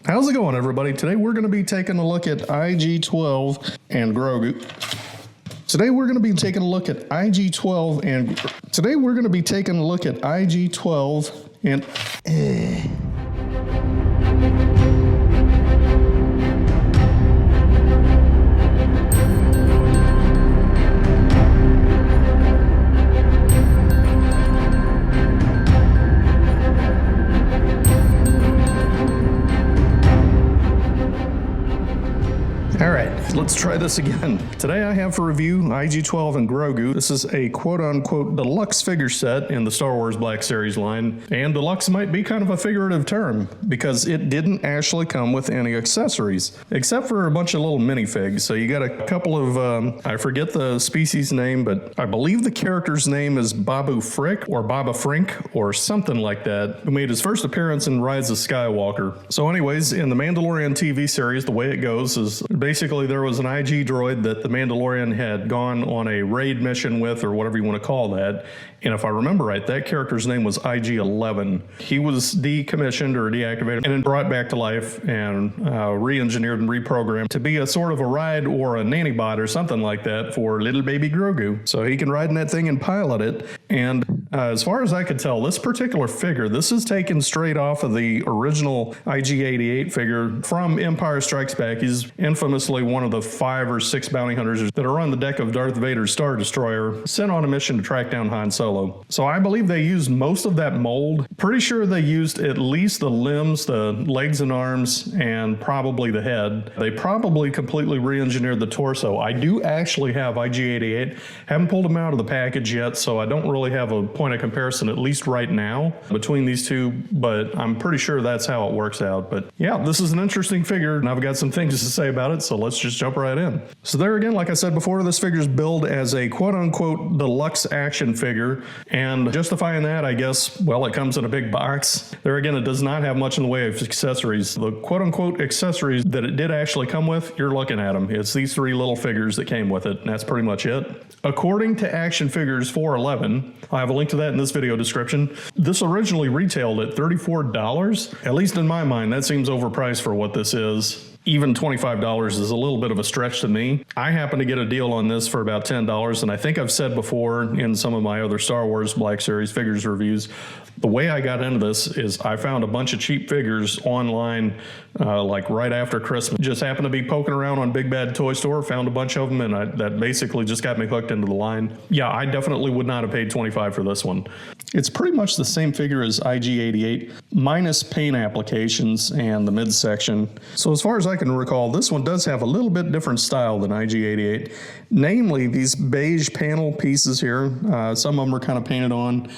How's it going, everybody? Today we're going to be taking a look at IG-12 and Grogu. Today we're going to be taking a look at IG-12 and let's try this again. Today I have for review IG-12 and Grogu. This is a quote-unquote deluxe figure set in the Star Wars Black Series line. And deluxe might be kind of a figurative term because it didn't actually come with any accessories, except for a bunch of little minifigs. So you got a couple of, I forget the species name, but I believe the character's name is Babu Frick or Baba Frink or something like that, who made his first appearance in Rise of Skywalker. So anyways, in the Mandalorian TV series, the way it goes is basically there was an IG droid that the Mandalorian had gone on a raid mission with, or whatever you want to call that. And if I remember right, that character's name was IG-11. He was decommissioned or deactivated and then brought back to life and re-engineered and reprogrammed to be a sort of a ride or a nanny bot or something like that for little baby Grogu. So he can ride in that thing and pilot it. And as far as I could tell, this particular figure, this is taken straight off of the original IG-88 figure from Empire Strikes Back. He's infamously one of the 5 or 6 bounty hunters that are on the deck of Darth Vader's Star Destroyer, sent on a mission to track down Han Solo. So I believe they used most of that mold. Pretty sure they used at least the limbs, the legs and arms, and probably the head. They probably completely re-engineered the torso. I do actually have IG-88. Haven't pulled them out of the package yet, so I don't really have a point of comparison, at least right now, between these two, but I'm pretty sure that's how it works out. But yeah, this is an interesting figure, and I've got some things to say about it, so let's just jump right in. So there again, like I said before, this figure's billed as a quote-unquote deluxe action figure, and justifying that, I guess, well, it comes in a big box. There again, it does not have much in the way of accessories. The quote-unquote accessories that it did actually come with, you're looking at them. It's these 3 little figures that came with it, and that's pretty much it. According to Action Figures 411, I have a link to that in this video description, this originally retailed at $34. At least in my mind, that seems overpriced for what this is. Even $25 is a little bit of a stretch to me. I happen to get a deal on this for about $10, and I think I've said before in some of my other Star Wars Black Series figures reviews, the way I got into this is I found a bunch of cheap figures online like right after Christmas. Just happened to be poking around on Big Bad Toy Store, found a bunch of them, and that basically just got me hooked into the line. Yeah, I definitely would not have paid $25 for this one. It's pretty much the same figure as IG-88, minus paint applications and the midsection. So as far as I can recall, this one does have a little bit different style than IG-88, namely these beige panel pieces here. Some of them are kind of painted on,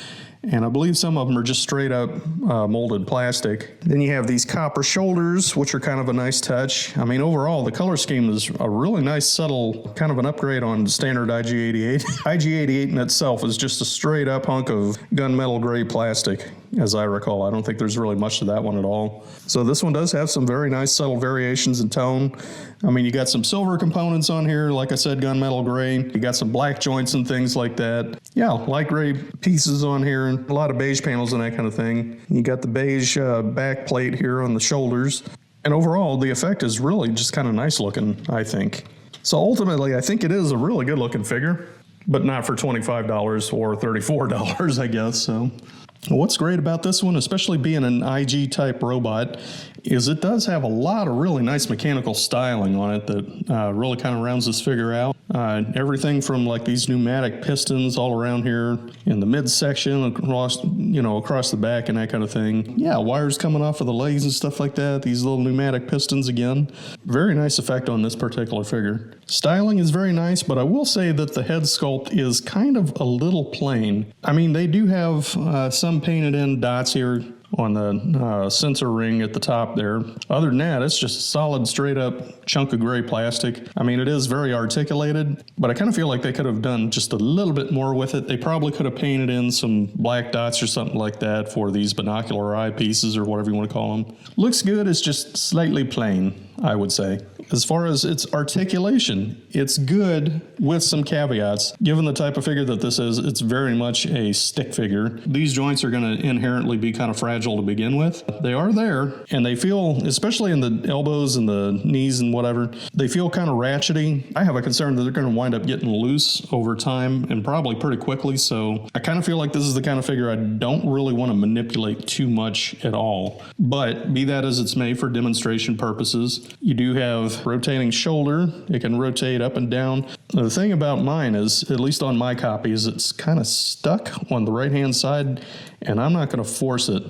and I believe some of them are just straight up molded plastic. Then you have these copper shoulders, which are kind of a nice touch. I mean, overall, the color scheme is a really nice, subtle, kind of an upgrade on standard IG-88. IG-88 in itself is just a straight up hunk of gunmetal gray plastic, as I recall. I don't think there's really much to that one at all. So this one does have some very nice, subtle variations in tone. I mean, you got some silver components on here, like I said, gunmetal gray. You got some black joints and things like that. Yeah, light gray pieces on here, and a lot of beige panels and that kind of thing. You got the beige back plate here on the shoulders. And overall, the effect is really just kind of nice looking, I think. So ultimately, I think it is a really good looking figure, but not for $25 or $34, I guess. So what's great about this one, especially being an IG type robot, is it does have a lot of really nice mechanical styling on it that really kind of rounds this figure out. Everything from like these pneumatic pistons all around here in the midsection, across the back and that kind of thing. Yeah, wires coming off of the legs and stuff like that. These little pneumatic pistons again. Very nice effect on this particular figure. Styling is very nice, but I will say that the head sculpt is kind of a little plain. I mean, they do have some painted in dots here on the sensor ring at the top there. Other than that, it's just a solid, straight up chunk of gray plastic. I mean, it is very articulated, but I kind of feel like they could have done just a little bit more with it. They probably could have painted in some black dots or something like that for these binocular eye pieces or whatever you want to call them. Looks good, it's just slightly plain, I would say. As far as its articulation, it's good with some caveats. Given the type of figure that this is, it's very much a stick figure. These joints are going to inherently be kind of fragile to begin with. They are there, and they feel, especially in the elbows and the knees and whatever, they feel kind of ratchety. I have a concern that they're going to wind up getting loose over time and probably pretty quickly, so I kind of feel like this is the kind of figure I don't really want to manipulate too much at all. But be that as it's made for demonstration purposes, you do have rotating shoulder. It can rotate up and down. The thing about mine is, at least on my copy, is it's kind of stuck on the right-hand side, and I'm not going to force it.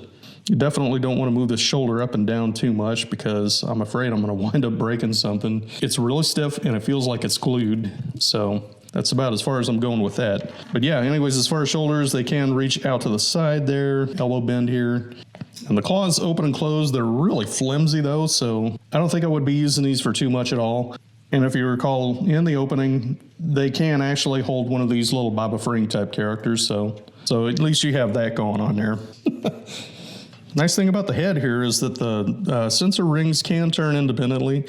You definitely don't want to move the shoulder up and down too much because I'm afraid I'm going to wind up breaking something. It's really stiff and it feels like it's glued, so that's about as far as I'm going with that. But yeah, anyways, as far as shoulders, they can reach out to the side there, elbow bend here. And the claws open and close. They're really flimsy though, so I don't think I would be using these for too much at all. And if you recall, in the opening, they can actually hold one of these little Baba Fring type characters, so at least you have that going on there. Nice thing about the head here is that the sensor rings can turn independently.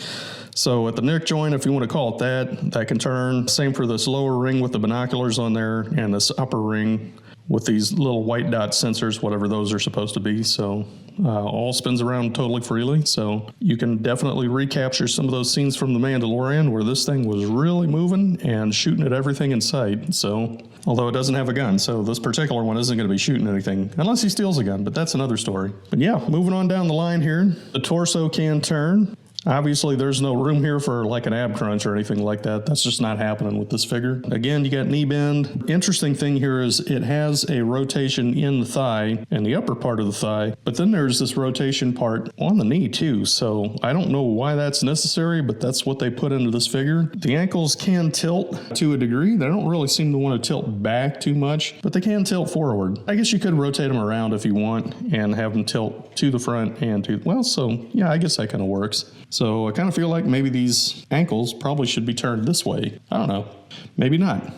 So at the neck joint, if you want to call it that can turn. Same for this lower ring with the binoculars on there, and this upper ring with these little white dot sensors, whatever those are supposed to be. So all spins around totally freely. So you can definitely recapture some of those scenes from The Mandalorian where this thing was really moving and shooting at everything in sight. So, although it doesn't have a gun, so this particular one isn't going to be shooting anything unless he steals a gun, but that's another story. But yeah, moving on down the line here, the torso can turn. Obviously, there's no room here for like an ab crunch or anything like that. That's just not happening with this figure. Again, you got knee bend. Interesting thing here is it has a rotation in the thigh and the upper part of the thigh, but then there's this rotation part on the knee too. So I don't know why that's necessary, but that's what they put into this figure. The ankles can tilt to a degree. They don't really seem to want to tilt back too much, but they can tilt forward. I guess you could rotate them around if you want and have them tilt to the front and to, well, so yeah, I guess that kind of works. So I kind of feel like maybe these ankles probably should be turned this way. I don't know. Maybe not.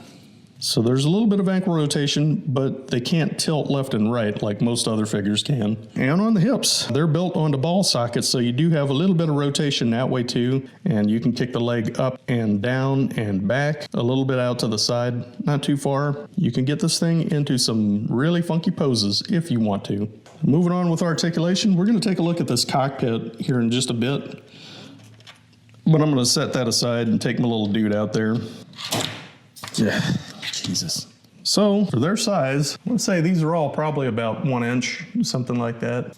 So there's a little bit of ankle rotation, but they can't tilt left and right like most other figures can. And on the hips, they're built onto ball sockets, so you do have a little bit of rotation that way too. And you can kick the leg up and down and back, a little bit out to the side, not too far. You can get this thing into some really funky poses if you want to. Moving on with articulation, we're going to take a look at this cockpit here in just a bit. But I'm going to set that aside and take my little dude out there. Yeah, Jesus. So, for their size, let's say these are all probably about 1 inch, something like that.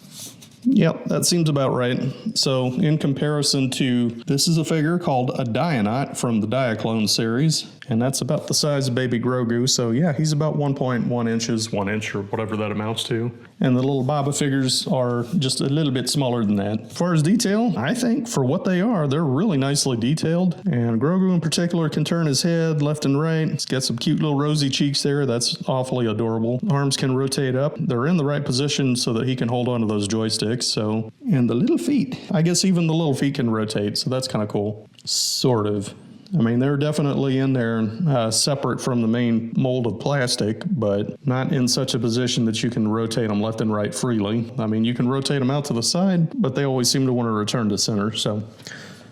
Yep, that seems about right. So, in comparison to, this is a figure called a Dionot from the Diaclone series, and that's about the size of baby Grogu. So yeah, he's about 1.1 inches, 1 inch or whatever that amounts to. And the little Baba figures are just a little bit smaller than that. As far as detail, I think for what they are, they're really nicely detailed. And Grogu in particular can turn his head left and right. It's got some cute little rosy cheeks there. That's awfully adorable. Arms can rotate up. They're in the right position so that he can hold onto those joysticks. So, and the little feet, I guess even the little feet can rotate. So that's kind of cool. Sort of. I mean, they're definitely in there separate from the main mold of plastic, but not in such a position that you can rotate them left and right freely. I mean, you can rotate them out to the side, but they always seem to want to return to center. So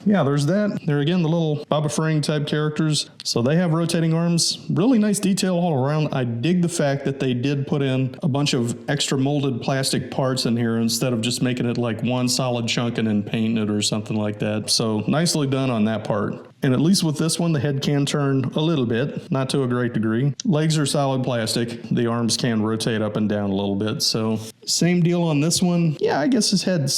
yeah, there's that. There again, the little Baba Fring type characters. So they have rotating arms. Really nice detail all around. I dig the fact that they did put in a bunch of extra molded plastic parts in here instead of just making it like one solid chunk and then painting it or something like that. So nicely done on that part. And at least with this one, the head can turn a little bit, not to a great degree. Legs are solid plastic. The arms can rotate up and down a little bit. So same deal on this one. Yeah, I guess his head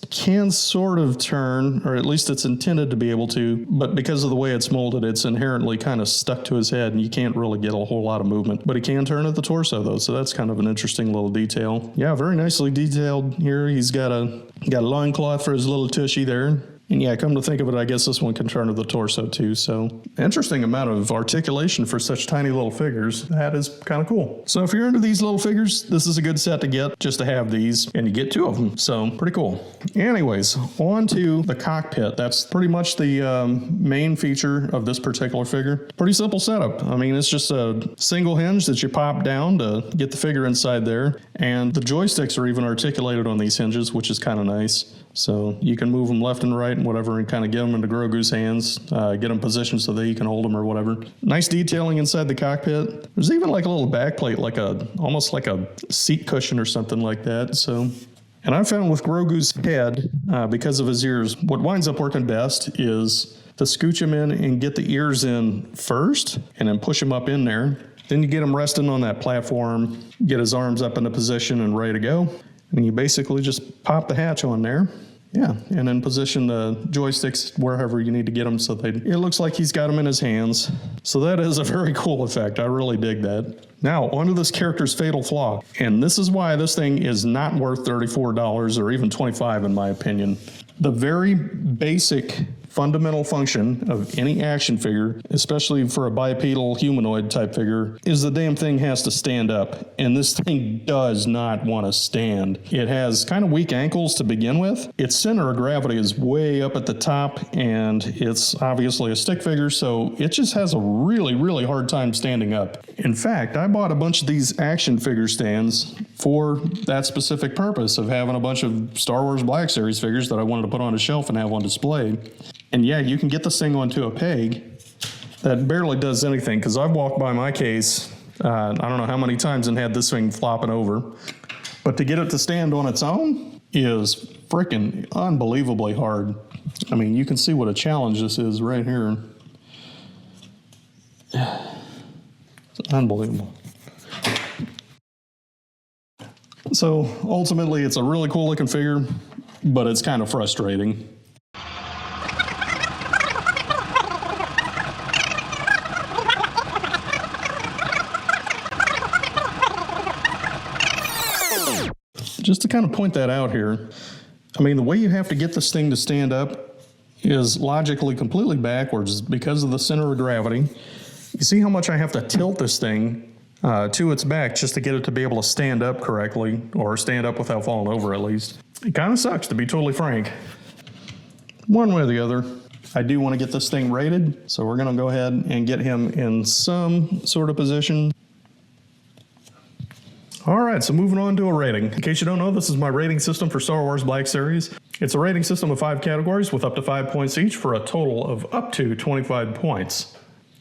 can sort of turn, or at least it's intended to be able to, but because of the way it's molded, it's inherently kind of stuck to his head and you can't really get a whole lot of movement. But he can turn at the torso though, so that's kind of an interesting little detail. Yeah, very nicely detailed here. He's got a loincloth for his little tushy there. And yeah, come to think of it, I guess this one can turn to the torso too. So interesting amount of articulation for such tiny little figures. That is kind of cool. So if you're into these little figures, this is a good set to get just to have these, and you get 2 of them. So pretty cool. Anyways, on to the cockpit. That's pretty much the main feature of this particular figure. Pretty simple setup. I mean, it's just a single hinge that you pop down to get the figure inside there. And the joysticks are even articulated on these hinges, which is kind of nice. So you can move them left and right and whatever and kind of get them into Grogu's hands, get them positioned so that he can hold them or whatever. Nice detailing inside the cockpit. There's even like a little backplate, like almost like a seat cushion or something like that. So, and I found with Grogu's head, because of his ears, what winds up working best is to scooch him in and get the ears in first and then push him up in there. Then you get him resting on that platform, get his arms up into position and ready to go. And you basically just pop the hatch on there. Yeah, and then position the joysticks wherever you need to get them so it looks like he's got them in his hands. So that is a very cool effect. I really dig that. Now, onto this character's fatal flaw. And this is why this thing is not worth $34 or even $25 in my opinion. The very basic fundamental function of any action figure, especially for a bipedal humanoid type figure, is the damn thing has to stand up. And this thing does not want to stand. It has kind of weak ankles to begin with. Its center of gravity is way up at the top, and it's obviously a stick figure, so it just has a really, really hard time standing up. In fact, I bought a bunch of these action figure stands for that specific purpose of having a bunch of Star Wars Black Series figures that I wanted to put on a shelf and have on display. And yeah, you can get this thing onto a peg that barely does anything, because I've walked by my case, I don't know how many times, and had this thing flopping over. But to get it to stand on its own is freaking unbelievably hard. I mean, you can see what a challenge this is right here. It's unbelievable. So ultimately, it's a really cool looking figure, but it's kind of frustrating. Just to kind of point that out here, I mean, the way you have to get this thing to stand up is logically completely backwards because of the center of gravity. You see how much I have to tilt this thing to its back just to get it to be able to stand up correctly, or stand up without falling over at least. It kind of sucks, to be totally frank. One way or the other, I do want to get this thing rated, so we're going to go ahead and get him in some sort of position. All right, so moving on to a rating. In case you don't know, this is my rating system for Star Wars Black Series. It's a rating system of 5 categories with up to 5 points each for a total of up to 25 points.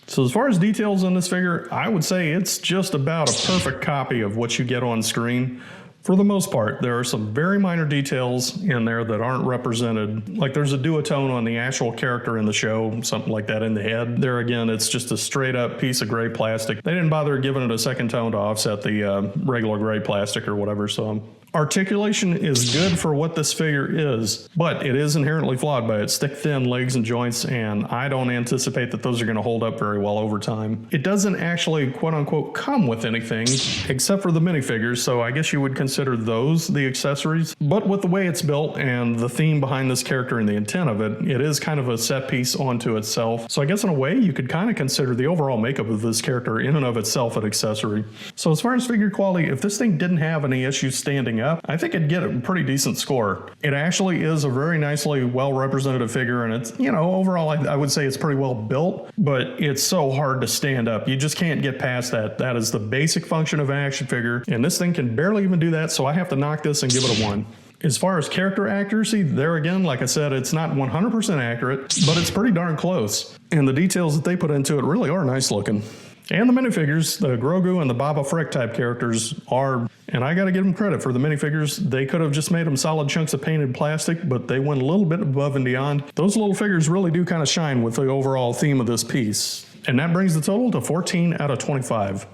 So as far as details on this figure, I would say it's just about a perfect copy of what you get on screen. For the most part, there are some very minor details in there that aren't represented. Like there's a duotone on the actual character in the show, something like that in the head. There again, it's just a straight up piece of gray plastic. They didn't bother giving it a second tone to offset the regular gray plastic or whatever, so articulation is good for what this figure is, but it is inherently flawed by its thick, thin legs and joints, and I don't anticipate that those are going to hold up very well over time. It doesn't actually, quote-unquote, come with anything except for the minifigures, so I guess you would consider those the accessories. But with the way it's built and the theme behind this character and the intent of it, it is kind of a set piece onto itself. So I guess in a way, you could kind of consider the overall makeup of this character in and of itself an accessory. So as far as figure quality, if this thing didn't have any issues standing up, I think it'd get a pretty decent score. It actually is a very nicely well-represented figure, and it's, you know, overall I would say it's pretty well built, but it's so hard to stand up. You just can't get past that. That is the basic function of an action figure, and this thing can barely even do that, so I have to knock this and give it a 1. As far as character accuracy, there again, like I said, it's not 100% accurate, but it's pretty darn close. And the details that they put into it really are nice looking. And the minifigures, the Grogu and the Baba Frick type characters are, and I gotta give them credit for the minifigures. They could have just made them solid chunks of painted plastic, but they went a little bit above and beyond. Those little figures really do kind of shine with the overall theme of this piece. And that brings the total to 14 out of 25.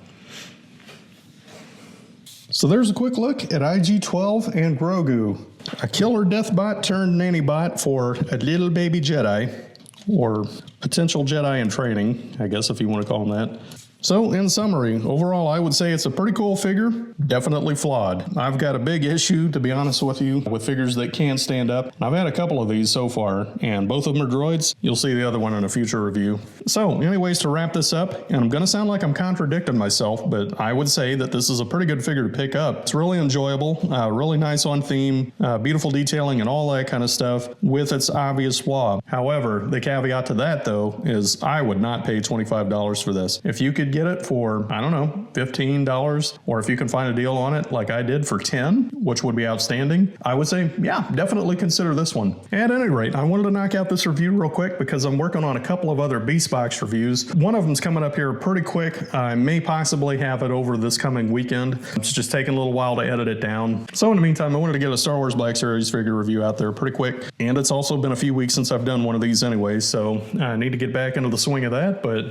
So there's a quick look at IG-12 and Grogu. A killer deathbot turned nanny bot for a little baby Jedi, or potential Jedi in training, I guess if you want to call them that. So in summary, overall I would say it's a pretty cool figure, definitely flawed. I've got a big issue, to be honest with you, with figures that can stand up. I've had a couple of these so far, and both of them are droids. You'll see the other one in a future review. So anyways, to wrap this up, and I'm going to sound like I'm contradicting myself, but I would say that this is a pretty good figure to pick up. It's really enjoyable, really nice on theme, beautiful detailing and all that kind of stuff with its obvious flaw. However, the caveat to that though is I would not pay $25 for this. If you could get it for, I don't know, $15, or if you can find a deal on it like I did for $10, which would be outstanding, I would say, yeah, definitely consider this one. At any rate, I wanted to knock out this review real quick because I'm working on a couple of other Beast Box reviews. One of them's coming up here pretty quick. I may possibly have it over this coming weekend. It's just taking a little while to edit it down. So in the meantime, I wanted to get a Star Wars Black Series figure review out there pretty quick. And it's also been a few weeks since I've done one of these anyway, so I need to get back into the swing of that. But,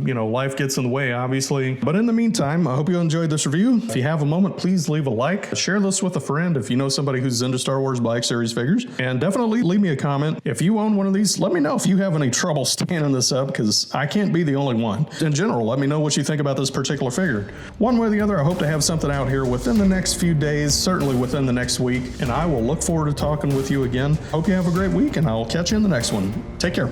you know, life gets in the way, obviously. But in the meantime, I hope you enjoyed this review. If you have a moment, please leave a like. Share this with a friend if you know somebody who's into Star Wars Black Series figures. And definitely leave me a comment. If you own one of these, let me know if you have any trouble standing this up, because I can't be the only one. In general, let me know what you think about this particular figure. One way or the other, I hope to have something out here within the next few days, certainly within the next week, and I will look forward to talking with you again. Hope you have a great week, and I'll catch you in the next one. Take care.